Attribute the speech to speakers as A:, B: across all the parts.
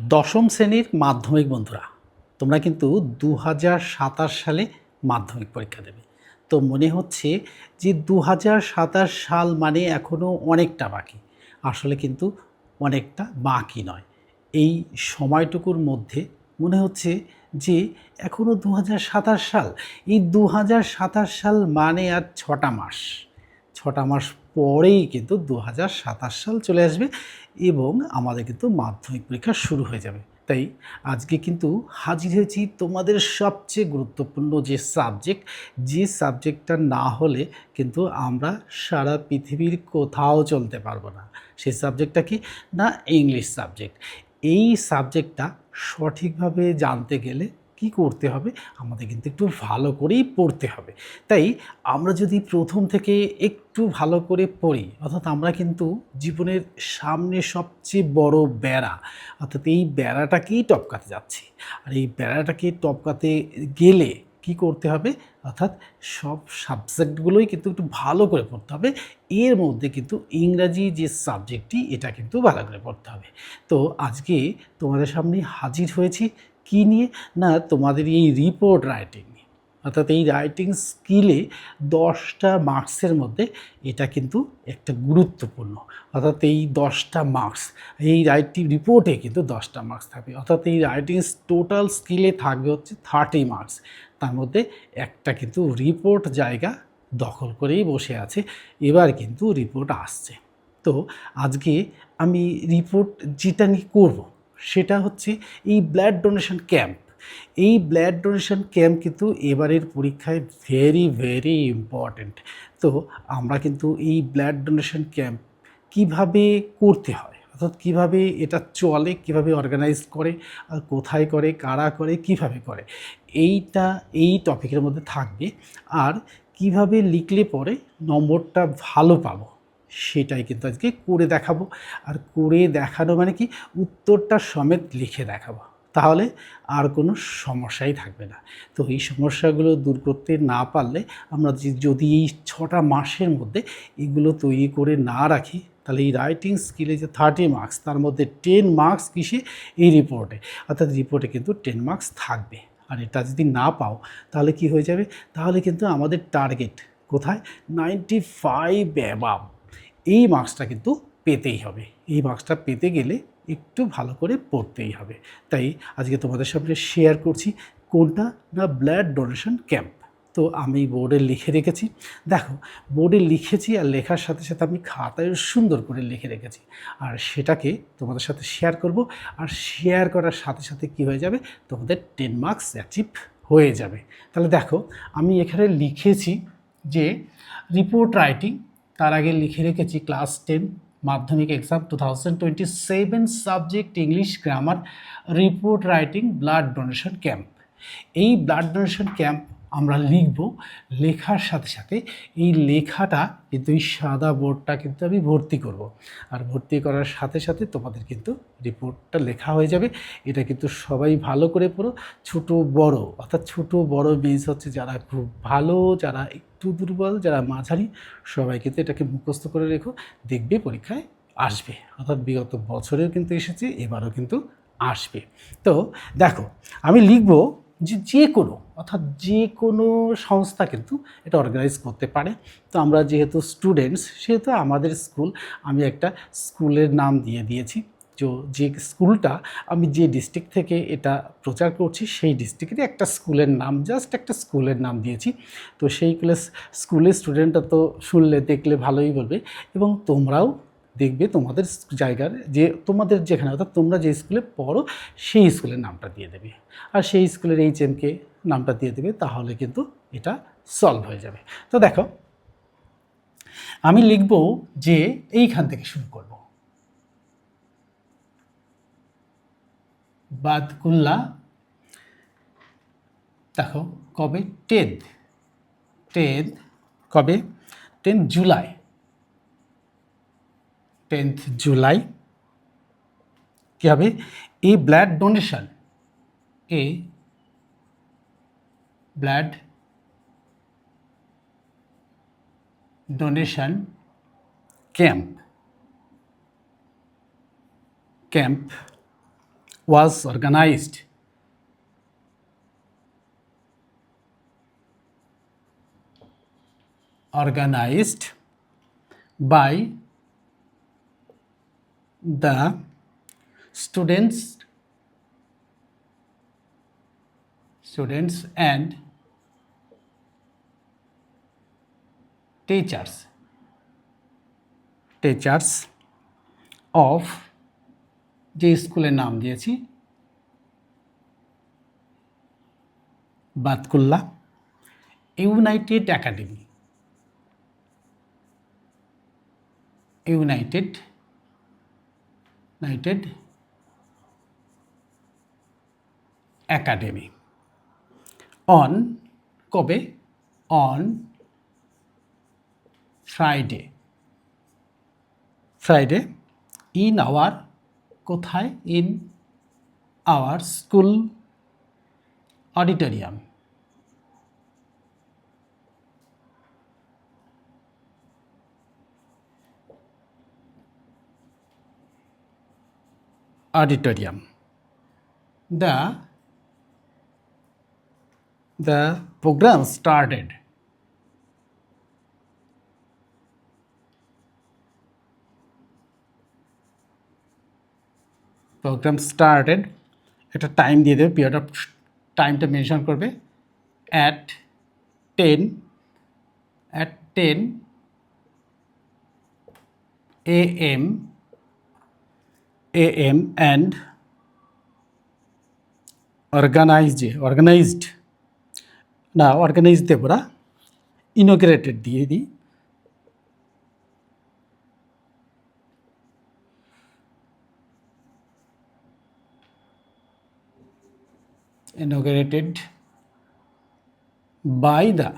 A: দশম শ্রেণীর মাধ্যমিক বন্ধুরা, তোমরা কিন্তু ২০২৭ সালে মাধ্যমিক পরীক্ষা দেবে। তো মনে হচ্ছে যে ২০২৭ সাল মানে এখনও অনেকটা বাকি। আসলে কিন্তু অনেকটা বাকি নয়। এই সময়টুকুর মধ্যে মনে হচ্ছে যে এখনও ২০২৭ সাল। এই ২০২৭ সাল মানে আর ৬টা মাস। ৬টা মাস পরেই কিন্তু ২০২৭ সাল চলে আসবে এবং আমাদের কিন্তু মাধ্যমিক পরীক্ষা শুরু হয়ে যাবে। তাই আজকে কিন্তু হাজির হয়েছি তোমাদের সবচেয়ে গুরুত্বপূর্ণ যে সাবজেক্টটা না হলে কিন্তু আমরা সারা পৃথিবীর কোথাও চলতে পারবো না। সেই সাবজেক্টটা কি না? English subject. এই সাবজেক্টটা সঠিকভাবে জানতে গেলে কি করতে হবে? আমাদের কিন্তু একটু ভালো করেই পড়তে হবে। তাই আমরা যদি প্রথম থেকে একটু ভালো করে পড়ি, অর্থাৎ আমরা কিন্তু জীবনের সামনে সবচেয়ে বড় বেড়া, অর্থাৎ এই বেড়াটাকেই টপকাতে যাচ্ছি। আর এই বেড়াটাকে টপকাতে গেলে কি করতে হবে? অর্থাৎ সব সাবজেক্টগুলোই কিন্তু একটু ভালো করে পড়তে হবে। এর মধ্যে কিন্তু ইংরাজি যে সাবজেক্টটি, এটা কিন্তু ভালো করে পড়তে হবে। তো আজকে তোমাদের সামনে হাজির হয়েছি কী নিয়ে? না, তোমাদের এই রিপোর্ট রাইটিং নিয়ে। অর্থাৎ এই রাইটিং স্কিলে 10টা মার্কসের মধ্যে এটা কিন্তু একটা গুরুত্বপূর্ণ। অর্থাৎ এই 10টা মার্কস, এই রাইটিং রিপোর্টে কিন্তু 10টা মার্কস থাকবে। অর্থাৎ এই রাইটিং টোটাল স্কিলে থাকবে হচ্ছে 30 মার্কস। তার মধ্যে একটা কিন্তু রিপোর্ট জায়গা দখল করেই বসে আছে। এবার কিন্তু রিপোর্ট আসছে। তো আজকে আমি রিপোর্ট যেটা নিয়ে করব সেটা হচ্ছে এই ব্লাড ডোনেশন ক্যাম্প। এই ব্লাড ডোনেশন ক্যাম্প কিন্তু এবারের পরীক্ষায় ভেরি ভেরি ইম্পর্ট্যান্ট। তো আমরা কিন্তু এই ব্লাড ডোনেশন ক্যাম্প কীভাবে করতে হয়, অর্থাৎ কীভাবে এটা চলে, কীভাবে অর্গানাইজ করে, আর কোথায় করে, কারা করে, কীভাবে করে, এই টপিকের মধ্যে থাকবে। আর কিভাবে লিখলে পরে নম্বরটা ভালো পাবো সেটাই কিন্তু আজকে করে দেখাবো। আর করে দেখানো মানে কি, উত্তরটা সমেত লিখে দেখাবো। তাহলে আর কোনো সমস্যাই থাকবে না। তো এই সমস্যাগুলো দূর করতে না পারলে আমরা যদি এই 6টা মাসের মধ্যে এগুলো তৈরি করে না রাখি, তাহলে এই রাইটিং স্কিলে যে 30 মার্কস, তার মধ্যে 10 মার্কস কিসে? এই রিপোর্টে। অর্থাৎ রিপোর্টে কিন্তু 10 মার্কস থাকবে। আর এটা যদি না পাও তাহলে কি হয়ে যাবে? তাহলে কিন্তু আমাদের টার্গেট কোথায়? 95 অ্যাবাভ। এই মার্কসটা কিন্তু পেতেই হবে। এই মার্কসটা পেতে গেলে একটু ভালো করে পড়তেই হবে। তাই আজকে তোমাদের সামনে শেয়ার করছি কোনটা? না, ব্লাড ডোনেশন ক্যাম্প। তো আমি বোর্ডে লিখে রেখেছি। দেখো, বোর্ডে লিখেছি আর লেখার সাথে সাথে আমি খাতায় সুন্দর করে লিখে রেখেছি। আর সেটাকে তোমাদের সাথে শেয়ার করব। আর শেয়ার করার সাথে সাথে কি হয়ে যাবে? তোমাদের 10 মার্কস অ্যাচিভ হয়ে যাবে। তাহলে দেখো, আমি এখানে লিখেছি যে রিপোর্ট রাইটিং, তার আগে লিখে রেখেছি ক্লাস 10 মাধ্যমিক exam 2027 subject English grammar, report writing blood donation camp. এই ব্লাড ডোনেশন ক্যাম্প আমরা লিখব। লেখার সাথে সাথে এই লেখাটা কিন্তু এই সাদা বোর্ডটা কিন্তু আমি ভর্তি করব। আর ভর্তি করার সাথে সাথে তোমাদের কিন্তু রিপোর্টটা লেখা হয়ে যাবে। এটা কিন্তু সবাই ভালো করে পড়ো, ছোট বড়, অর্থাৎ ছোট বড় মিন্স হচ্ছে যারা খুব ভালো, যারা একটু দুর্বল, যারা মাঝারি, সবাই কিন্তু এটাকে মুখস্থ করে রেখো। দেখবে পরীক্ষায় আসবে। অর্থাৎ বিগত বছরেও কিন্তু এসেছে, এবারও কিন্তু আসবে। তো দেখো, আমি লিখব যে কোনো, অর্থাৎ যে কোনো সংস্থা কিন্তু এটা অর্গানাইজ করতে পারে। তো আমরা যেহেতু স্টুডেন্টস, সেহেতু আমাদের স্কুল, আমি একটা স্কুলের নাম দিয়ে দিয়েছি। যে স্কুলটা, আমি যে ডিস্ট্রিক্ট থেকে এটা প্রচার করছি সেই ডিস্ট্রিক্টেরই একটা স্কুলের নাম, জাস্ট একটা স্কুলের নাম দিয়েছি। তো সেই স্কুলের স্টুডেন্টরা তো শুনলে দেখলে ভালোই বলবে, এবং তোমরাও দেখবে তোমাদের জায়গার, যে তোমাদের যেখানে, অর্থাৎ তোমরা যে স্কুলে পড়ো সেই স্কুলের নামটা দিয়ে দেবে। আর সেই স্কুলের HMকে নামটা দিয়ে দেবে, তাহলে কিন্তু এটা সলভ হয়ে যাবে। তো দেখো, আমি লিখব যে এইখান থেকে শুরু করব। বাদকুল্লা, দেখো কবে? 10th কবে? 10 জুলাই। 10th জুলাই কী হবে? এই blood donation, A blood donation camp was organized by the students and teachers of যে স্কুলের নাম দিয়েছি বাতকুল্লা ইউনাইটেড একাডেমি অন কবে অন ফ্রাইডে ইন আওয়ার কোথায় in our school auditorium the program started একটা টাইম দিয়ে দেবে পিরিয়ড অফ টাইমটা মেনশন করবে at 10 a.m. and organized দেবো না inaugurated দিয়ে দিই inaugurated by the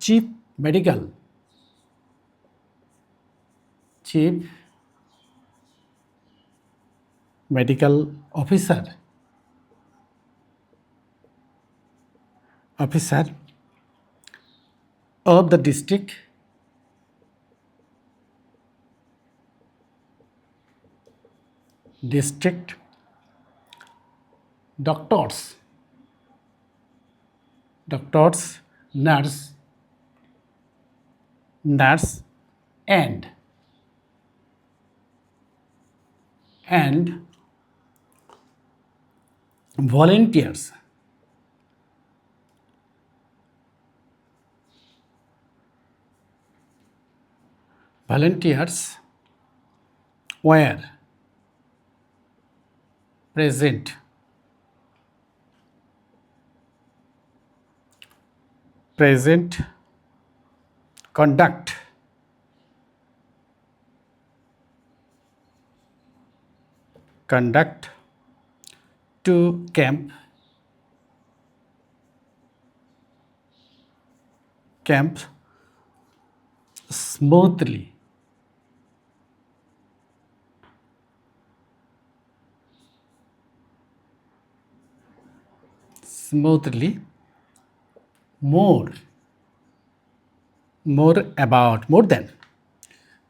A: chief medical officer of the district doctors, nurse and volunteers were present conduct to camp smoothly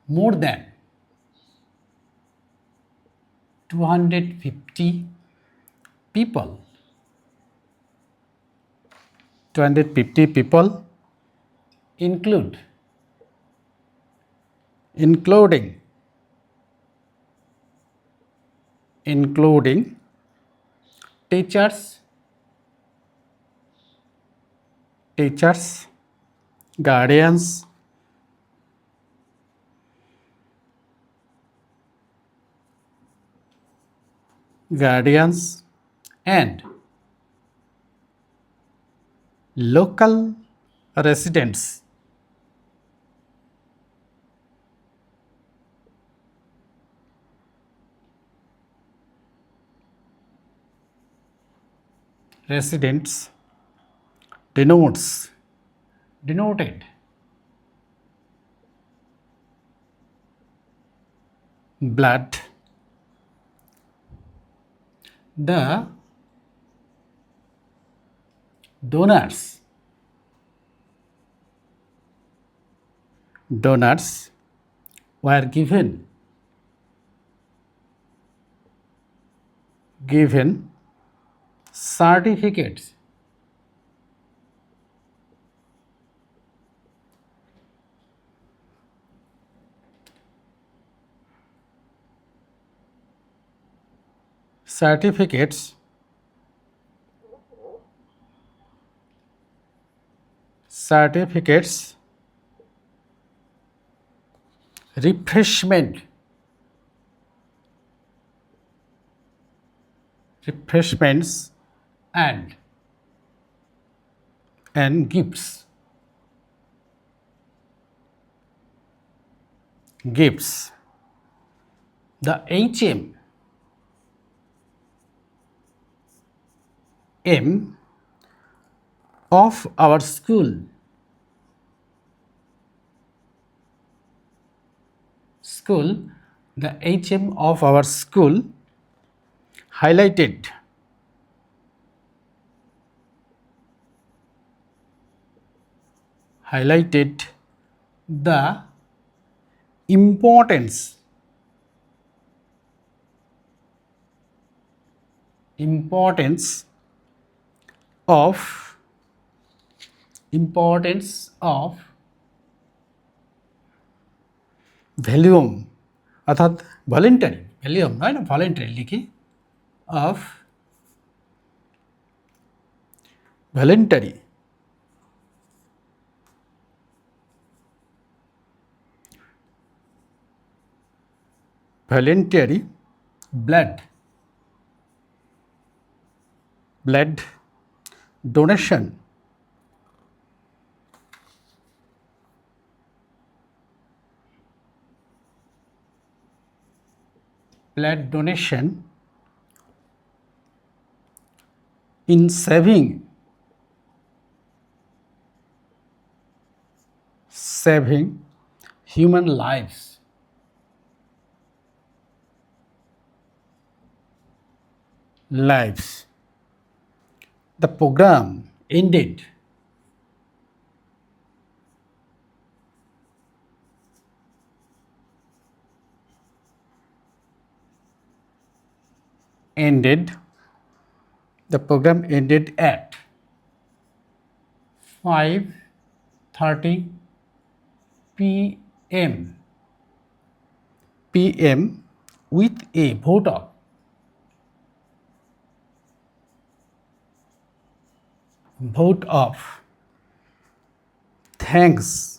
A: more than 250 people including teachers, guardians, and local residents. Denoted blood. The donors were given given certificates refreshments and gifts. The HM of our school the HM of our school highlighted the importance of ভ্যালিউম অর্থাৎ voluntary ভ্যালিউম নয় না voluntary লিখি of voluntary blood donation in saving human lives. The program ended at 5:30 p.m. with a vote of thanks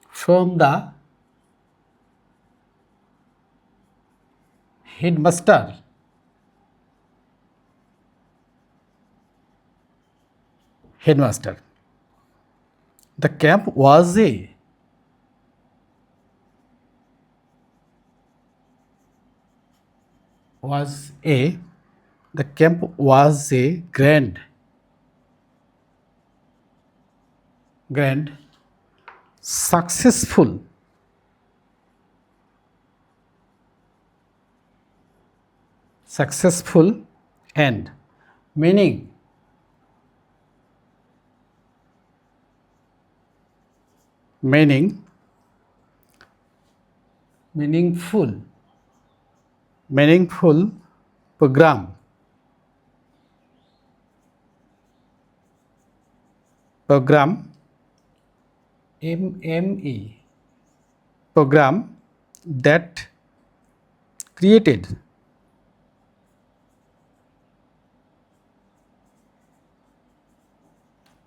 A: from the headmaster. The camp was a grand successful and meaningful program MME program that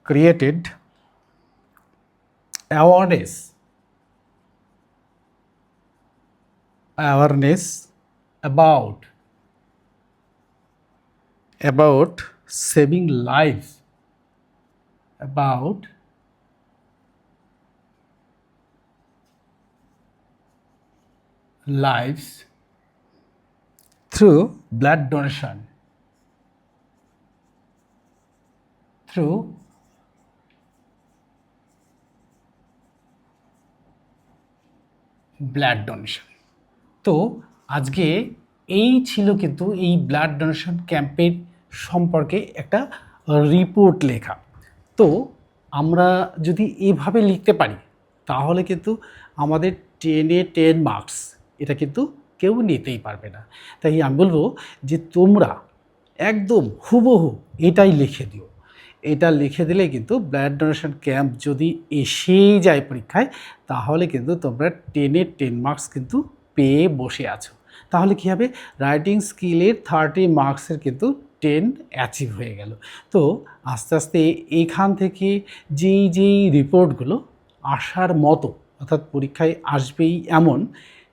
A: created awareness about saving lives, through blood donation. তো আজকে এই ছিল কিন্তু এই blood donation ক্যাম্পের সম্পর্কে একটা report লেখা। তো আমরা যদি এভাবে লিখতে পারি তাহলে কিন্তু আমাদের 10-এ 10 মার্কস এটা কিন্তু কেউ নিতেই পারবে না। তাই আমি বলবো যে তোমরা একদম হুবহু এটাই লিখে দিও। এটা লিখে দিলে কিন্তু ব্লাড ডোনেশন ক্যাম্প যদি এসেই যায় পরীক্ষায়, তাহলে কিন্তু তোমরা 10-এ 10 মার্কস কিন্তু পেয়ে বসে আছো। তাহলে কী হবে, রাইটিং স্কিলের 30 মার্কসের কিন্তু 10 অ্যাচিভ হয়ে গেল। তো আস্তে আস্তে এখান থেকে যেই রিপোর্টগুলো আসার মতো, অর্থাৎ পরীক্ষায় আসবেই এমন,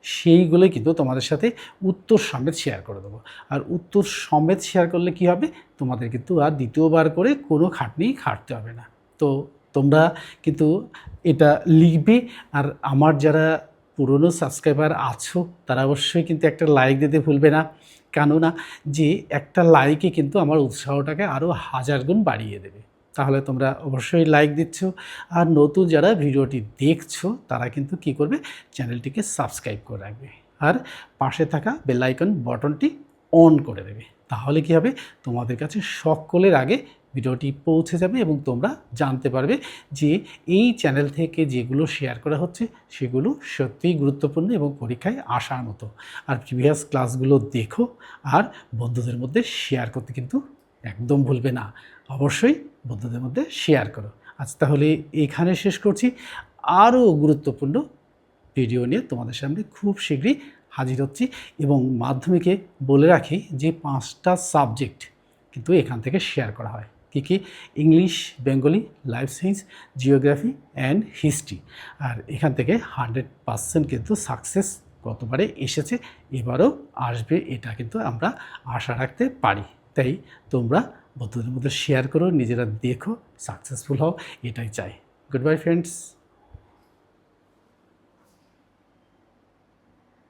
A: সেইগুলোই কিন্তু তোমাদের সাথে উত্তর সমেত শেয়ার করে দেবো। আর উত্তর সমেত শেয়ার করলে কি হবে, তোমাদের কিন্তু আর দ্বিতীয়বার করে কোনো খাটনি খাটতে হবে না। তো তোমরা কিন্তু এটা লিখবে। আর আমার যারা পুরনো সাবস্ক্রাইবার আছো তারা অবশ্যই কিন্তু একটা লাইক দিতে ভুলবে না, কেননা যে একটা লাইকে কিন্তু আমার উৎসাহটাকে আরও 1000 গুণ বাড়িয়ে দেবে। তাহলে তোমরা অবশ্যই লাইক দিচ্ছ। আর নতুন যারা ভিডিওটি দেখছো তারা কিন্তু কি করবে, চ্যানেলটিকে সাবস্ক্রাইব করে রাখবে আর পাশে থাকা বেল আইকন বাটনটি অন করে দেবে। তাহলে কি হবে, তোমাদের কাছে সকলের আগে ভিডিওটি পৌঁছে যাবে এবং তোমরা জানতে পারবে যে এই চ্যানেল থেকে যেগুলো শেয়ার করা হচ্ছে সেগুলো সত্যিই গুরুত্বপূর্ণ এবং পরীক্ষায় আসার মতো। আর প্রিভিয়াস ক্লাসগুলো দেখো আর বন্ধুদের মধ্যে শেয়ার করতে কিন্তু একদম ভুলবে না। অবশ্যই বন্ধুদের মধ্যে শেয়ার করো। আজ তাহলে এখানে শেষ করছি। আরও গুরুত্বপূর্ণ ভিডিও নিয়ে তোমাদের সামনে খুব শীঘ্রই হাজির হচ্ছি। এবং মাধ্যমিকে বলে রাখি যে 5টা সাবজেক্ট কিন্তু এখান থেকে শেয়ার করা হয়। কী কী? English, Bengali, life science, geography and history. আর এখান থেকে 100% কিন্তু সাকসেস গতবারে এসেছে, এবারও আসবে, এটা কিন্তু আমরা আশা রাখতে পারি। তাই তোমরা বন্ধুদের মধ্যে শেয়ার করো, নিজেরা দেখো, সাকসেসফুল হও, এটাই চাই। Good bye friends.